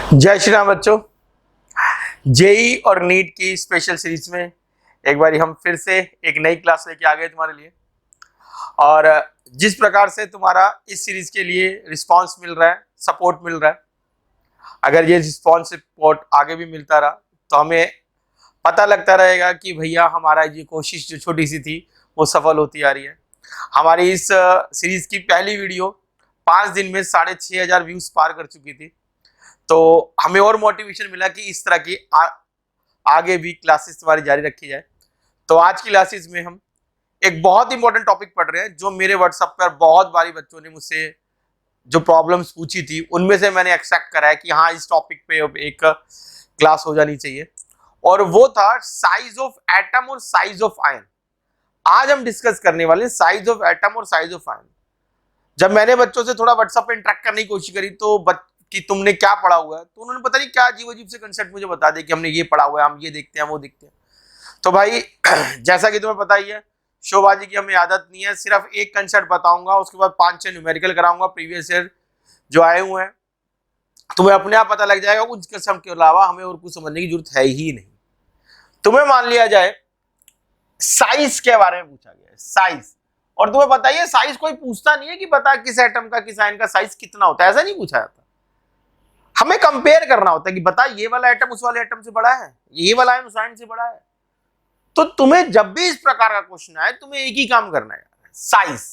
जय श्री राम बच्चों। जेई और नीट की स्पेशल सीरीज में एक बारी हम फिर से एक नई क्लास लेके आ गए तुम्हारे लिए। और जिस प्रकार से तुम्हारा इस सीरीज के लिए रिस्पांस मिल रहा है, सपोर्ट मिल रहा है, अगर ये रिस्पांस सपोर्ट आगे भी मिलता रहा तो हमें पता लगता रहेगा कि भैया हमारा ये कोशिश जो छोटी सी थी वो सफल होती आ रही है। हमारी इस सीरीज की पहली वीडियो 5 दिन में 6,500 व्यूज पार कर चुकी थी, तो हमें और मोटिवेशन मिला कि इस तरह की आगे भी क्लासेस तुम्हारी जारी रखी जाए। तो आज की क्लासेस में हम एक बहुत इंपॉर्टेंट टॉपिक पढ़ रहे हैं जो मेरे व्हाट्सएप पर बहुत बारी बच्चों ने मुझसे जो प्रॉब्लम्स पूछी थी उनमें से मैंने एक्सेप्ट करा है कि हाँ इस टॉपिक पे अब एक क्लास हो जानी चाहिए, और वो था साइज ऑफ एटम और साइज ऑफ आयन। आज हम डिस्कस करने वाले साइज ऑफ एटम और साइज ऑफ आयन। जब मैंने बच्चों से थोड़ा व्हाट्सएप पे इंटरेक्ट करने की कोशिश करी तो कि तुमने क्या पढ़ा हुआ है, तो उन्होंने पता नहीं क्या अजीब अजीब से कंसेप्ट मुझे बता दिए कि हमने ये पढ़ा हुआ है, हम ये देखते हैं वो देखते हैं। तो भाई जैसा कि तुम्हें पता ही है, शोबाजी की हमें आदत नहीं है, सिर्फ एक कंसेप्ट बताऊंगा, उसके बाद 5-6 न्यूमेरिकल कराऊंगा प्रीवियस ईयर जो आए हुए हैं, तुम्हें अपने आप पता लग जाएगा। उस कंसेप्ट के अलावा हमें और कुछ समझने की जरूरत है ही नहीं। तुम्हें मान लिया जाए साइज के बारे में पूछा गया है, साइज, और तुम्हें बताइए साइज कोई पूछता नहीं है कि बता किस एटम का किस आयन का साइज कितना होता है, ऐसा नहीं पूछा जाता। हमें कंपेयर करना होता है कि बता ये वाला एटम उस वाले एटम से बड़ा है, ये वाला आयन उस आयन से बड़ा है। तो तुम्हें जब भी इस प्रकार का क्वेश्चन आए तुम्हें एक ही काम करना है, साइज।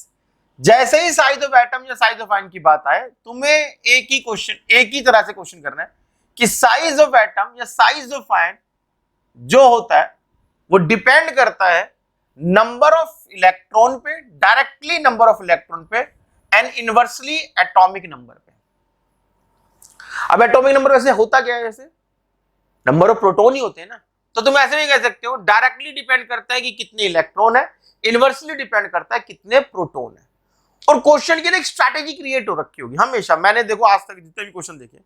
जैसे ही साइज ऑफ एटम या साइज ऑफ आयन की बात आए तुम्हें एक ही तरह से क्वेश्चन करना है कि साइज ऑफ एटम या साइज ऑफ आयन जो होता है वो डिपेंड करता है नंबर ऑफ इलेक्ट्रॉन पे, डायरेक्टली नंबर ऑफ इलेक्ट्रॉन पे, एंड इनवर्सली एटॉमिक नंबर पे। अब एटॉमिक नंबर वैसे होता क्या है, जैसे नंबर ऑफ प्रोटॉन ही होते हैं ना, तो तुम ऐसे भी कह सकते हो डायरेक्टली डिपेंड करता है कि कितने इलेक्ट्रॉन है, इनवर्सली डिपेंड करता है कितने प्रोटॉन है। और क्वेश्चन के लिए एक स्ट्रैटेजी क्रिएट हो रखी होगी हमेशा। मैंने देखो आज तक जितने भी क्वेश्चन देखे,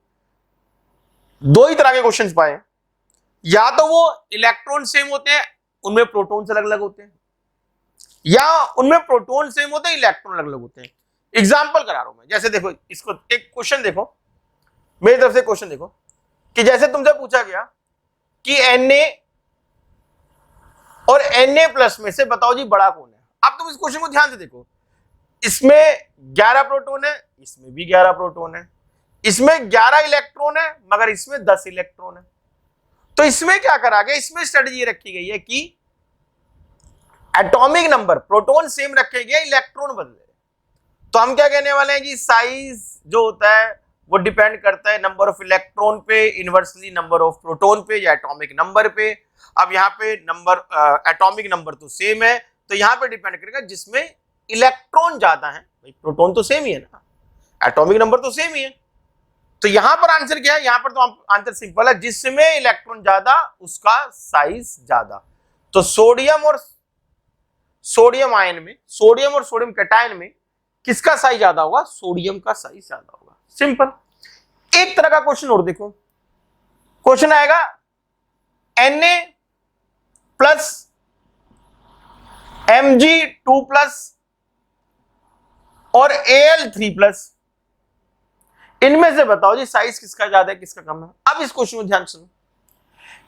दो ही तरह के क्वेश्चन पाए, या तो वो इलेक्ट्रॉन सेम होते हैं उनमें प्रोटॉन से अलग अलग होते हैं, या उनमें प्रोटॉन सेम होते हैं इलेक्ट्रॉन अलग अलग होते हैं। एग्जांपल करा रहा हूं मैं, जैसे देखो इसको एक क्वेश्चन देखो, मेरी तरफ से क्वेश्चन देखो कि जैसे तुमसे पूछा गया कि Na और Na प्लस में से बताओ जी बड़ा कौन है। अब तुम इस क्वेश्चन को ध्यान से देखो, इसमें 11 प्रोटॉन है, इसमें भी 11 प्रोटॉन है, इसमें 11 इलेक्ट्रॉन है मगर इसमें 10 इलेक्ट्रॉन है। तो इसमें क्या करा गया, इसमें स्ट्रेटजी रखी गई है कि एटॉमिक नंबर प्रोटॉन सेम रखे गए, इलेक्ट्रॉन बदले। तो हम क्या कहने वाले हैं जी, साइज जो होता है वो डिपेंड करता है नंबर ऑफ इलेक्ट्रॉन पे, इनवर्सली नंबर ऑफ प्रोटॉन पे या एटॉमिक नंबर पे। अब यहाँ पे नंबर एटॉमिक नंबर तो सेम है, तो यहाँ पे डिपेंड करेगा जिसमें इलेक्ट्रॉन ज्यादा है। भाई प्रोटॉन तो सेम ही है ना, एटॉमिक नंबर तो सेम ही है, तो यहां पर आंसर क्या है, यहां पर तो आंसर सिंपल है, जिसमें इलेक्ट्रॉन ज्यादा उसका साइज ज्यादा। तो सोडियम और सोडियम आयन में, सोडियम और सोडियम कैटायन में किसका साइज ज्यादा होगा, सोडियम का साइज ज्यादा होगा। सिंपल। एक तरह का क्वेश्चन और देखो, क्वेश्चन आएगा Na प्लस Mg2 प्लस और Al3 प्लस, इनमें से बताओ जी साइज किसका ज्यादा है किसका कम है। अब इस क्वेश्चन को ध्यान सुनो,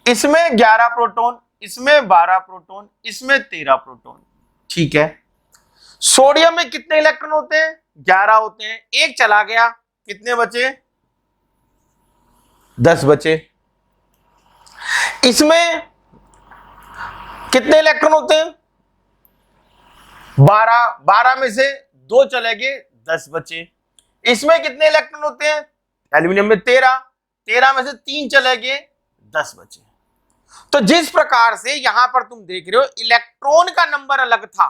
इसमें 11 प्रोटॉन, इसमें 12 प्रोटॉन, इसमें 13 प्रोटॉन, ठीक है। सोडियम में कितने इलेक्ट्रॉन होते हैं, 11 होते हैं, एक चला गया, कितने बचे, 10 बचे। इसमें कितने इलेक्ट्रॉन होते हैं, 12 में से 2 चले गए, 10 बचे। इसमें कितने इलेक्ट्रॉन होते हैं, एल्यूमिनियम में 13 में से 3 चले गए, 10 बचे। तो जिस प्रकार से यहां पर तुम देख रहे हो इलेक्ट्रॉन का नंबर अलग था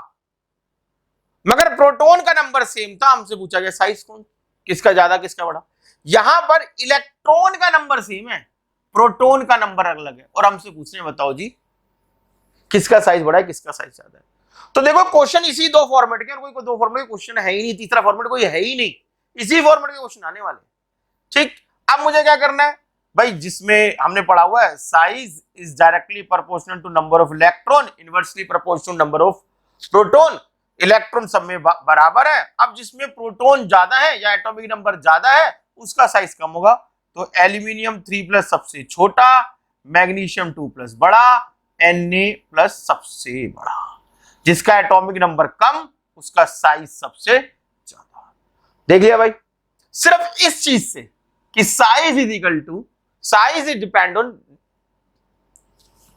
मगर प्रोटॉन का नंबर सेम था, हमसे पूछा गया साइज कौन, किसका ज्यादा किसका बड़ा। यहां पर इलेक्ट्रॉन का नंबर सेम है, प्रोटॉन का नंबर अलग है, और हमसे पूछने बताओ जी किसका साइज बड़ा है किसका साइज ज्यादा है। तो देखो क्वेश्चन इसी दो फॉर्मेट के, और कोई दो फॉर्मेट के क्वेश्चन है ही नहीं, तीसरा फॉर्मेट कोई है ही नहीं, इसी फॉर्मेट के क्वेश्चन आने वाले। ठीक, अब मुझे क्या करना है भाई, जिसमें हमने पढ़ा हुआ है size is directly proportional to number of electron, inversely proportional to number of proton, electron सब में बराबर है। अब जिसमें प्रोटॉन ज्यादा है या एटॉमिक नंबर ज्यादा है उसका साइज कम होगा, तो एल्यूमिनियम 3+ सबसे छोटा, मैग्नीशियम 2+ बड़ा, Na+ सबसे बड़ा। जिसका एटॉमिक नंबर कम उसका साइज सबसे ज्यादा। देख लिया भाई, सिर्फ इस चीज से कि size is depend on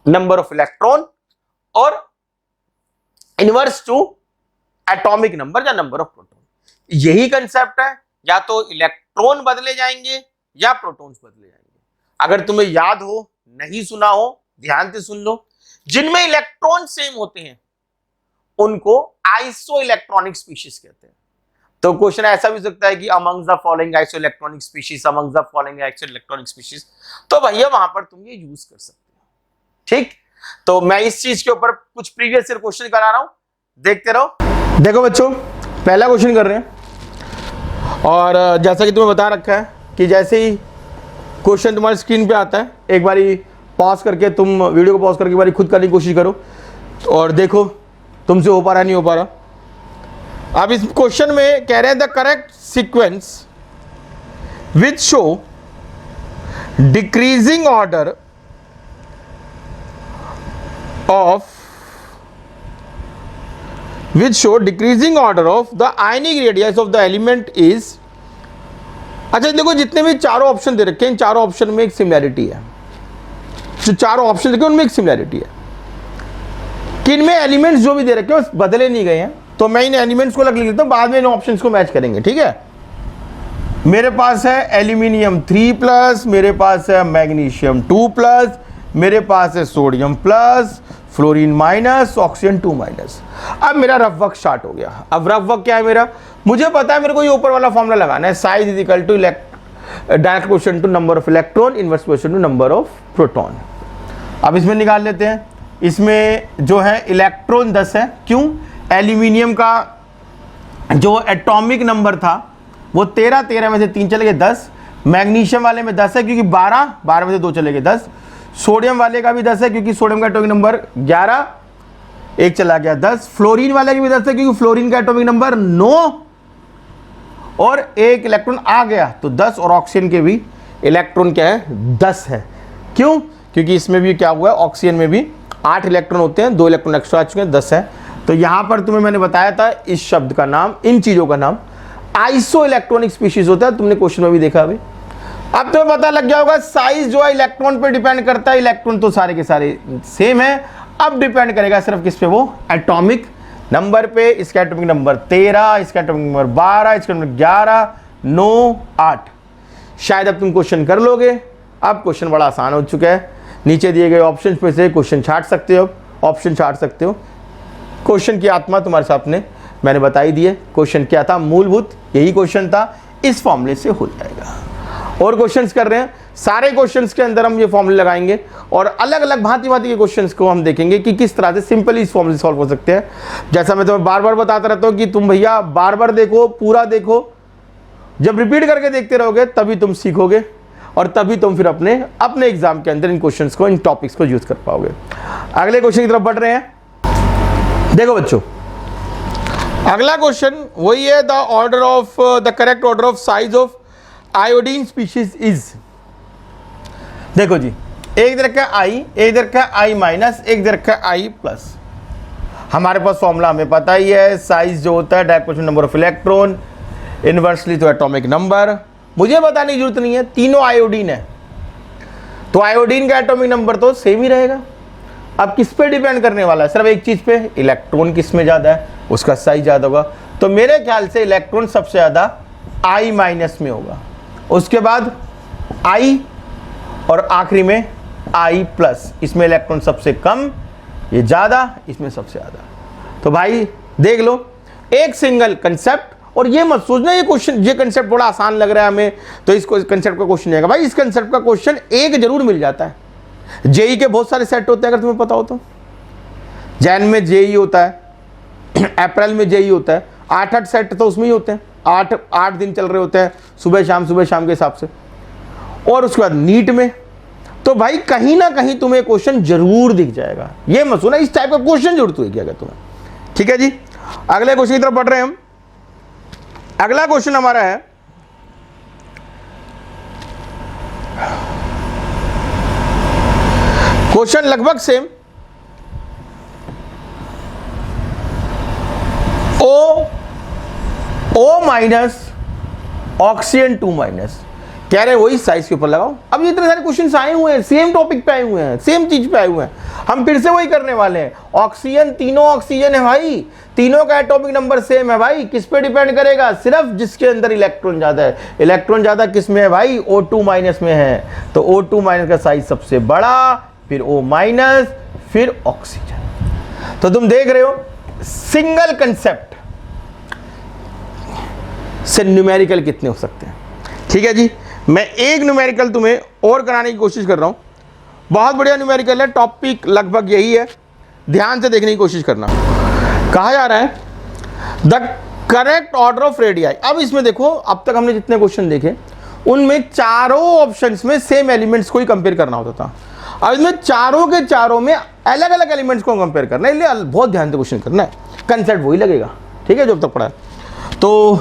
number of electron और इनवर्स टू एटॉमिक नंबर या नंबर ऑफ प्रोटॉन। यही कंसेप्ट है, या तो इलेक्ट्रॉन बदले जाएंगे या प्रोटॉन्स बदले जाएंगे। अगर तुम्हें याद हो, नहीं सुना हो, ध्यान से सुन लो। जिनमें इलेक्ट्रॉन सेम होते हैं उनको आइसो इलेक्ट्रॉनिक स्पीशीज कहते हैं। तो क्वेश्चन ऐसा भी हो सकता है कि amongst the following iso electronic species, amongst the following iso electronic species, तो भैया वहां पर तुम ये यूज कर सकते हो। ठीक, तो मैं इस चीज के ऊपर कुछ प्रीवियस ईयर क्वेश्चन करा रहा हूं, देखते रहो। देखो बच्चों, पहला क्वेश्चन कर रहे हैं, और जैसा कि तुम्हें बता रखा है कि जैसे ही क्वेश्चन तुम्हारी स्क्रीन पे आता है, एक बारी पॉज करके तुम वीडियो को पॉज करके एक बारी खुद करने की कोशिश करो और देखो तुमसे हो पा रहा नहीं हो पा रहा। अब इस क्वेश्चन में कह रहे हैं the correct sequence which show decreasing order of the ionic radius of the element is. अच्छा देखो, जितने भी चारों ऑप्शन दे रखे हैं, इन चारों ऑप्शन में एक सिमिलैरिटी है। जो चारों ऑप्शन देखे उनमें एक सिमिलैरिटी है कि इनमें एलिमेंट्स जो भी दे रखे हैं बदले नहीं गए हैं। तो मैं इन एलिमेंट्स को अलग लिख देता हूं, बाद में इन ऑप्शंस को मैच करेंगे। ठीक है, मेरे पास है एल्यूमिनियम 3+, मेरे पास है मैग्नीशियम 2+, मेरे पास है sodium plus, fluorine minus, oxygen 2-। अब मेरा रफ वर्क स्टार्ट हो गया। अब रफ वर्क क्या है मेरा, मुझे पता है मेरे को ये ऊपर वाला फॉर्मूला लगाना है, size is equal to direct question to number of electron, inverse question to number of proton. अब इसमें निकाल लेते हैं। इसमें जो है इलेक्ट्रॉन 10 है। क्यों? एल्यूमिनियम का जो एटॉमिक नंबर था वो 13 में से 3 चले गए 10। मैग्नीशियम वाले में 10 है क्योंकि 12 में से 2 चले गए 10। सोडियम वाले का भी 10 है क्योंकि सोडियम का एटॉमिक नंबर 11, 1 चला गया 10। फ्लोरीन वाले का भी 10 है क्योंकि फ्लोरीन का एटॉमिक नंबर 9 और 1 इलेक्ट्रॉन आ गया तो 10। और ऑक्सीजन के भी इलेक्ट्रॉन क्या है, 10 है। क्यों? क्योंकि इसमें भी क्या हुआ है, ऑक्सीजन में भी 8 इलेक्ट्रॉन होते हैं, 2 इलेक्ट्रॉन एक्स्ट्रा आ चुके हैं, 10 है। तो यहां पर तुम्हें मैंने बताया था इस शब्द का नाम, इन चीजों का नाम आइसो इलेक्ट्रॉनिक स्पीशीज होता है। तुमने क्वेश्चन में भी देखा अभी। अब तुम्हें पता लग गया होगा साइज जो है इलेक्ट्रॉन पे डिपेंड करता है। इलेक्ट्रॉन तो सारे के सारे सेम है, अब डिपेंड करेगा सिर्फ किस पे, वो एटॉमिक नंबर पे। इसका एटॉमिक नंबर 13, इसका एटॉमिक नंबर 12, इसका नंबर 11, 9, 8। शायद अब तुम क्वेश्चन कर लोगे। अब क्वेश्चन बड़ा आसान हो चुका है। नीचे दिए गए ऑप्शन पे से क्वेश्चन छाट सकते हो, ऑप्शन छाट सकते हो। क्वेश्चन की आत्मा तुम्हारे सामने मैंने बताई दी है। क्वेश्चन क्या था, मूलभूत यही क्वेश्चन था, इस फॉर्मूले से हो जाएगा। और क्वेश्चंस कर रहे हैं, सारे क्वेश्चंस के अंदर हम ये फॉर्मूले लगाएंगे और अलग अलग भांति भांति के क्वेश्चंस को हम देखेंगे कि किस तरह से सिंपली इस फॉर्मूले सॉल्व हो सकते हैं। जैसा मैं तुम्हें बार बार बताता रहता हूँ कि तुम भैया बार बार देखो, पूरा देखो। जब रिपीट करके देखते रहोगे तभी तुम सीखोगे और तभी तुम फिर अपने एग्जाम के अंदर इन क्वेश्चंस को, इन टॉपिक्स को यूज कर पाओगे। अगले क्वेश्चन की तरफ बढ़ रहे हैं। देखो बच्चों, अगला क्वेश्चन वही है, the order of the correct order of size of iodine species is. देखो जी, एक इधर का आई, एक इधर का आई माइनस, एक इधर का आई प्लस। हमारे पास फॉर्मूला हमें पता ही है, साइज जो होता है direct question number of electron, inversely तो एटॉमिक नंबर। मुझे बताने की जरूरत नहीं है, तीनों आयोडीन है तो आयोडीन का एटॉमिक नंबर तो सेम ही रहेगा। अब किस पे डिपेंड करने वाला है, सिर्फ एक चीज पे, इलेक्ट्रॉन किस में ज्यादा है उसका साइज ज्यादा होगा। तो मेरे ख्याल से इलेक्ट्रॉन सबसे ज्यादा आई माइनस में होगा, उसके बाद आई और आखिरी में आई प्लस। इसमें इलेक्ट्रॉन सबसे कम, ये ज्यादा, इसमें सबसे ज्यादा। तो भाई देख लो, एक सिंगल कंसेप्ट। और ये मत सोचना ये क्वेश्चन, ये कंसेप्ट बड़ा आसान लग रहा है हमें तो इस कंसेप्ट का क्वेश्चन आएगा। भाई इस कंसेप्ट का क्वेश्चन एक जरूर मिल जाता है। जेई के बहुत सारे सेट होते हैं, अगर तुम्हें पता हो तो। जैन में जेई होता है, अप्रैल में जेई होता है, 8 सेट तो उसमें ही होते हैं। 8 दिन चल रहे होते हैं, सुबह शाम के हिसाब से। और उसके बाद नीट में तो भाई कहीं ना कहीं तुम्हें क्वेश्चन जरूर दिख जाएगा। ये मत सोचना इस टाइप का क्वेश्चन जरूर दिखेगा अगर तुम्हें। ठीक है जी, अगले क्वेश्चन की तरफ बढ़ रहे हैं हम। अगला क्वेश्चन हमारा है, क्वेश्चन लगभग same. O minus oxygen 2 minus, कह रहे वही साइज के ऊपर लगाओ। अब ये इतने सारे क्वेश्चन आए हुए हैं, सेम टॉपिक पे आए हुए हैं, सेम चीज पे आए हुए हैं, हम फिर से वही करने वाले हैं। ऑक्सीजन, तीनों ऑक्सीजन है भाई, तीनों का एटॉमिक नंबर सेम है भाई। किस पे डिपेंड करेगा? सिर्फ जिसके अंदर इलेक्ट्रॉन ज्यादा है। इलेक्ट्रॉन ज्यादा किस में है भाई? O2 माइनस में है, तो O2 माइनस का साइज सबसे बड़ा, फिर O माइनस, फिर ऑक्सीजन। तो तुम देख रहे हो सिंगल कंसेप्ट से न्यूमेरिकल कितने हो सकते हैं। ठीक है जी, मैं एक न्यूमेरिकल तुम्हें और कराने की कोशिश कर रहा हूं। बहुत बढ़िया न्यूमेरिकल है, टॉपिक लगभग यही है, ध्यान से देखने की कोशिश करना। कहा जा रहा है the correct order of radii. अब इसमें देखो, अब तक हमने जितने क्वेश्चन देखे उनमें चारों ऑप्शंस में सेम एलिमेंट्स को ही कंपेयर करना होता था। अब इसमें चारों के चारों में अलग अलग एलिमेंट्स को कंपेयर करना है, इसलिए बहुत ध्यान से क्वेश्चन करना है, कंसेप्ट वही लगेगा। ठीक है, जो अब तक पढ़ा है। तो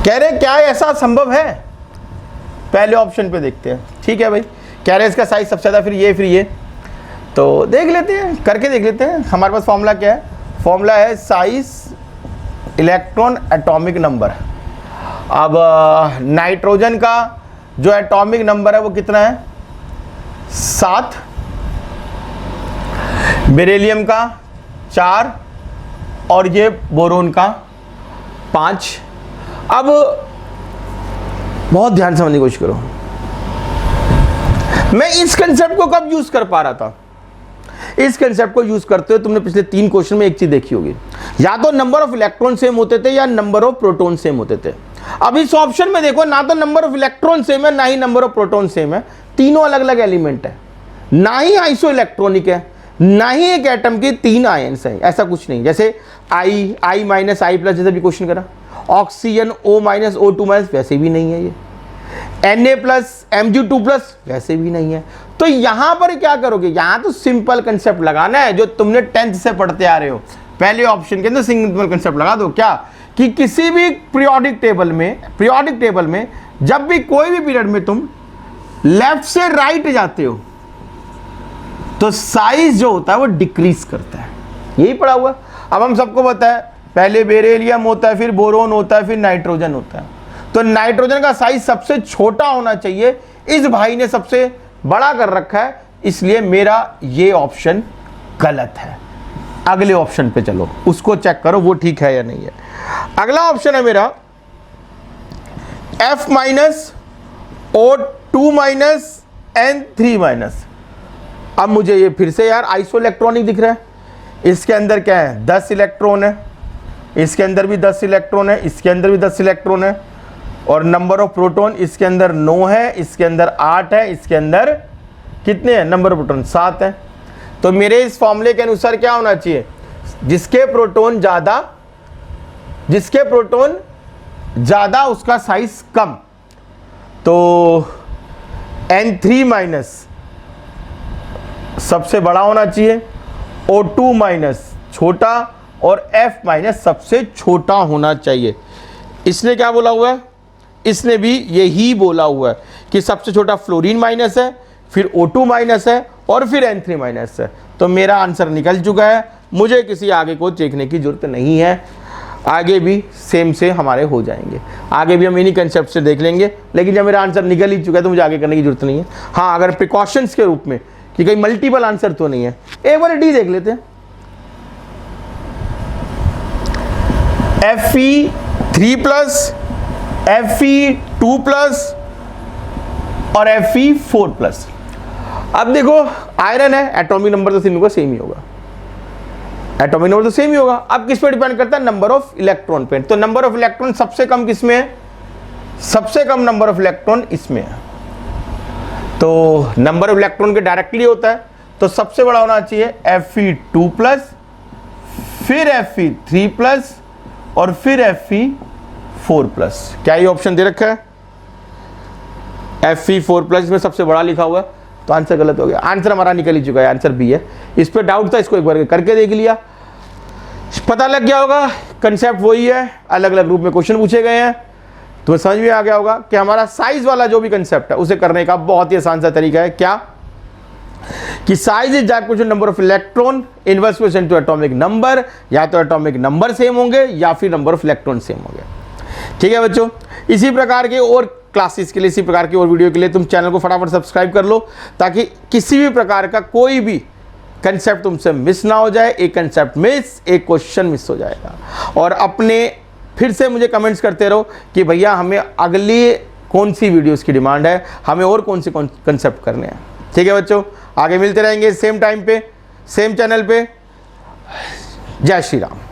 कह रहे क्या ऐसा संभव है? पहले ऑप्शन पे देखते हैं। ठीक है भाई, कह रहे इसका साइज सबसे ज़्यादा, फिर ये, तो देख लेते हैं, करके देख लेते हैं। हमारे पास फॉर्मूला क्या है? फॉर्मूला है साइज इलेक्ट्रॉन एटॉमिक नंबर। अब नाइट्रोजन का जो एटॉमिक नंबर है वो कितना है? 7, बेरिलियम का 4, और ये बोरोन का 5। अब बहुत ध्यान समझने की कोशिश करो, मैं इस कंसेप्ट को कब यूज कर पा रहा था? इस कंसेप्ट को यूज करते हुए तुमने पिछले 3 क्वेश्चन में एक चीज देखी होगी, या तो नंबर ऑफ इलेक्ट्रॉन सेम होते थे या नंबर ऑफ प्रोटॉन सेम होते थे। अब इस ऑप्शन में देखो, ना तो नंबर ऑफ इलेक्ट्रॉन सेम है, ना ही नंबर ऑफ प्रोटॉन सेम है, तीनों अलग अलग एलिमेंट है, ना ही आइसो इलेक्ट्रॉनिक है, ना ही एक एटम के 3 आयन्स हैं, ऐसा कुछ नहीं। जैसे I माइनस I प्लस जैसे भी क्वेश्चन करा, oxygen O minus O2 minus वैसे भी नहीं है, ये Na प्लस Mg2 प्लस वैसे भी नहीं है। तो यहां पर क्या करोगे? यहां तो सिंपल कंसेप्ट लगाना है जो तुमने 10th से पढ़ते आ रहे हो। पहले ऑप्शन के अंदर सिंपल कंसेप्ट लगा दो, क्या कि किसी भी पीरियोडिक टेबल में जब भी कोई भी पीरियड में तुम लेफ्ट से राइट जाते हो तो साइज जो होता है वो डिक्रीज करता है, यही पढ़ा हुआ। अब हम सबको पता है पहले बेरिलियम होता है, फिर बोरोन होता है, फिर नाइट्रोजन होता है। तो नाइट्रोजन का साइज सबसे छोटा होना चाहिए, इस भाई ने सबसे बड़ा कर रखा है, इसलिए मेरा ये ऑप्शन गलत है। अगले ऑप्शन पे चलो, उसको चेक करो वो ठीक है या नहीं है। अगला ऑप्शन है मेरा F minus O2 minus N3 minus. अब मुझे ये फिर से यार आइसो इलेक्ट्रॉनिक दिख रहा है, इसके अंदर क्या है? 10 इलेक्ट्रॉन है, इसके अंदर भी 10 इलेक्ट्रॉन है, इसके अंदर भी 10 इलेक्ट्रॉन है, और नंबर ऑफ प्रोटॉन इसके अंदर 9 है, इसके अंदर 8 है, इसके अंदर कितने हैं नंबर ऑफ प्रोटॉन? 7 है। तो मेरे इस फॉर्मूले के अनुसार क्या होना चाहिए? जिसके प्रोटॉन ज्यादा उसका साइज कम। तो N3 माइनस सबसे बड़ा होना चाहिए, O2 माइनस छोटा, और F माइनस सबसे छोटा होना चाहिए। इसने क्या बोला हुआ है? इसने भी यही बोला हुआ है कि सबसे छोटा फ्लोरीन माइनस है, फिर O2 माइनस है, और फिर N3 माइनस है। तो मेरा आंसर निकल चुका है, मुझे किसी आगे को देखने की जरूरत नहीं है। आगे भी सेम से हमारे हो जाएंगे, आगे भी हम इन्हीं कंसेप्ट से देख लेंगे। लेकिन जब मेरा आंसर निकल ही चुका है तो मुझे आगे करने की जरूरत नहीं है। हाँ, अगर प्रिकॉशंस के रूप में कि कहीं मल्टीपल आंसर तो नहीं है, एक बार डी देख लेते हैं। Fe3 प्लस, Fe2 प्लस और Fe4 प्लस। अब देखो आयरन है, एटॉमिक नंबर तो तीनों का सेम ही होगा, एटॉमिक नंबर तो सेम ही होगा। अब किस पे डिपेंड करता है? नंबर ऑफ इलेक्ट्रॉन पे। तो नंबर ऑफ इलेक्ट्रॉन सबसे कम किसमें है? सबसे कम नंबर ऑफ इलेक्ट्रॉन इसमें है। तो नंबर ऑफ इलेक्ट्रॉन के डायरेक्टली होता है, तो सबसे बड़ा होना चाहिए Fe2 प्लस, फिर Fe3 प्लस, और फिर Fe4 प्लस। क्या ये ऑप्शन दे रखा है? Fe4 प्लस में सबसे बड़ा लिखा हुआ है, तो आंसर गलत हो गया। आंसर हमारा निकल ही चुका है, आंसर बी है। इस पे डाउट था, इसको एक बार करके देख लिया, पता लग गया होगा कंसेप्ट वही है, अलग अलग रूप में क्वेश्चन पूछे गए हैं, तो समझ में आ गया होगा कि हमारा साइज वाला जो भी कंसेप्ट है उसे करने का बहुत ही आसान सा तरीका है। क्या कि size is equal number of electron inverse question to atomic number, या तो एटॉमिक नंबर सेम होंगे या फिर नंबर ऑफ इलेक्ट्रॉन सेम होंगे। ठीक है बच्चों, इसी प्रकार के और क्लासेस के लिए, इसी प्रकार की और वीडियो के लिए तुम चैनल को फटाफट सब्सक्राइब कर लो, ताकि किसी भी प्रकार का कोई भी कंसेप्ट तुमसे मिस ना हो जाए। एक कंसेप्ट मिस, एक क्वेश्चन मिस हो जाएगा। और अपने फिर से मुझे कमेंट्स करते रहो कि भैया हमें अगली कौन सी वीडियोस की डिमांड है, हमें और कौन से कंसेप्ट करने हैं। ठीक है बच्चों, आगे मिलते रहेंगे सेम टाइम पे, सेम चैनल पे। जय श्री राम।